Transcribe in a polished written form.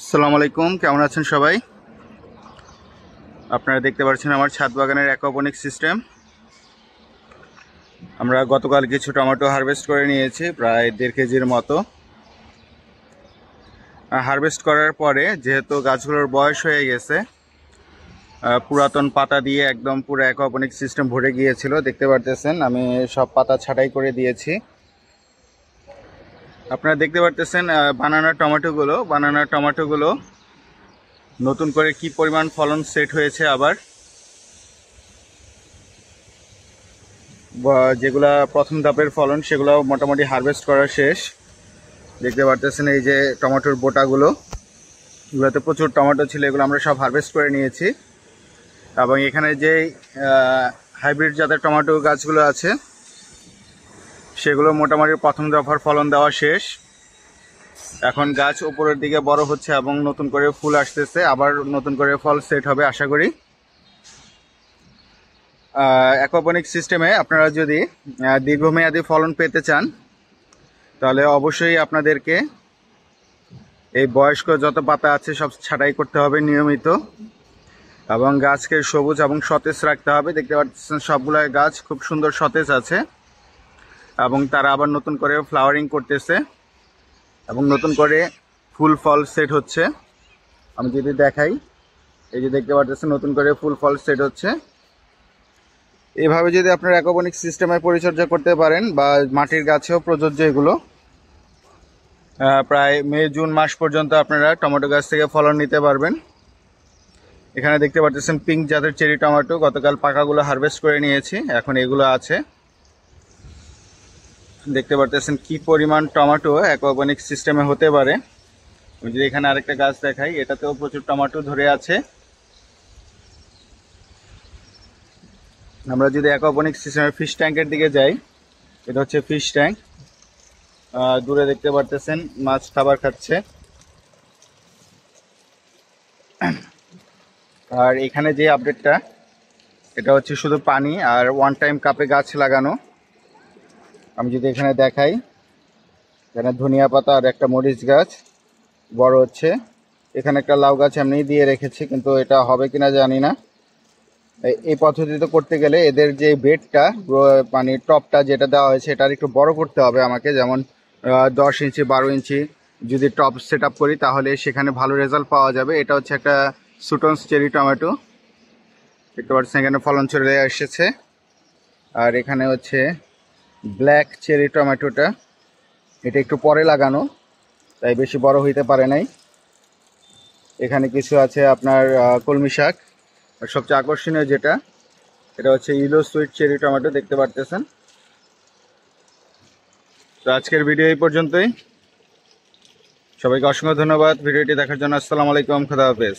আসসালামু আলাইকুম, কেমন আছেন সবাই? আপনারা দেখতে পাচ্ছেন আমার ছাদ বাগানের অ্যাকোপনিক সিস্টেম। আমরা গতকাল কিছু টমেটো হারভেস্ট করে নিয়েছি, প্রায় 1.5 কেজির মতো। হারভেস্ট করার পরে যেহেতু গাছগুলোর বয়স হয়ে গেছে, পুরাতন পাতা দিয়ে একদম পুরো অ্যাকোপনিক সিস্টেম ভরে গিয়েছিল। দেখতে পারতেছেন আমি সব পাতা ছাঁটাই করে দিয়েছি। আপনারা দেখতে পারতেছেন বানানা টমেটোগুলো নতুন করে কি পরিমাণ ফলন সেট হয়েছে। আবার যেগুলা প্রথম ধাপের ফলন সেগুলো মোটামুটি হারভেস্ট করা শেষ। দেখতে পারতেছেন এই যে টমেটোর বোটাগুলো, এগুলোতে প্রচুর টমেটো ছিল, এগুলো আমরা সব হারভেস্ট করে নিয়েছি। এবং এখানে যে হাইব্রিড জাতের টমেটো গাছগুলো আছে সেগুলো মোটামুটি প্রথম দফার ফলন দেওয়া শেষ। এখন গাছ উপরের দিকে বড় হচ্ছে এবং নতুন করে ফুল আসতেছে, আবার নতুন করে ফল সেট হবে আশা করি। অ্যাকোপনিক সিস্টেমে আপনারা যদি দীর্ঘমেয়াদী ফলন পেতে চান তাহলে অবশ্যই আপনাদেরকে এই বয়স্ক যত পাতা আছে সব ছাঁটাই করতে হবে নিয়মিত, এবং গাছকে সবুজ এবং সতেজ রাখতে হবে। দেখতে পাচ্ছেন সবগুলো গাছ খুব সুন্দর সতেজ আছে এবং তারা আবার নতুন করে ফ্লাওয়ারিং করতেছে এবং নতুন করে ফুল ফল সেট হচ্ছে। আমি যদি দেখাই, এই যে দেখতে পাচ্ছেন নতুন করে ফুল ফল সেট হচ্ছে। এভাবে যদি আপনারা অ্যাকোপনিক সিস্টেমে পরিচর্যা করতে পারেন, বা মাটির গাছেও প্রযোজ্য এগুলো, প্রায় মে জুন মাস পর্যন্ত আপনারা টমেটো গাছ থেকে ফলন নিতে পারবেন। এখানে দেখতে পাচ্ছেন পিঙ্ক জাতের চেরি টমেটো, গতকাল পাকাগুলো হারভেস্ট করে নিয়েছি, এখন এগুলো আছে। দেখতে পাচ্ছেন কি পরিমাণ টমেটো অ্যাকোপনিক সিস্টেমে হতে পারে। আমি যদি এখানে আরেকটা গাছ দেখাই, এটাতেও প্রচুর টমেটো ধরে আছে। আমরা যদি অ্যাকোপনিক সিস্টেমের ফিশ ট্যাঙ্কের দিকে যাই, এটা হচ্ছে ফিশ ট্যাঙ্ক। দূরে দেখতে পারতেছেন মাছ খাবার খাচ্ছে। আর এখানে যে আপডেটটা, এটা হচ্ছে শুধু পানি আর ওয়ান টাইম কাপে গাছ লাগানো। আমি যদি এখানে দেখাই, এখানে ধনিয়া পাতা আর একটা মরিচ গাছ বড় হচ্ছে। এখানে একটা লাউ গাছ এমনিই দিয়ে রেখেছি, কিন্তু এটা হবে কিনা জানি না। এই পদ্ধতিতে করতে গেলে এদের যে বেডটা, মানে টপটা যেটা দেওয়া হয়েছে এটার একটু বড় করতে হবে আমাকে, যেমন 10 ইঞ্চি 12 ইঞ্চি যদি টপ সেট আপ করি তাহলে সেখানে ভালো রেজাল্ট পাওয়া যাবে। এটা হচ্ছে একটা সুটন্স চেরি টমেটো, দেখতে পাচ্ছেন এখানে ফলন চলে এসেছে। আর এখানে হচ্ছে ব্ল্যাক চেরি টমেটোটা, এটা একটু পরে লাগানো তাই বেশি বড় হইতে পারে নাই। এখানে কিছু আছে আপনার কলমি শাক, আর সবচেয়ে আকর্ষণীয় যেটা, এটা হচ্ছে ইয়েলো সুইট চেরি টমেটো, দেখতে পারতেছেন। তো আজকের ভিডিও এই পর্যন্তই। সবাইকে অসংখ্য ধন্যবাদ ভিডিওটি দেখার জন্য। আসসালামু আলাইকুম, খোদা হাফেজ।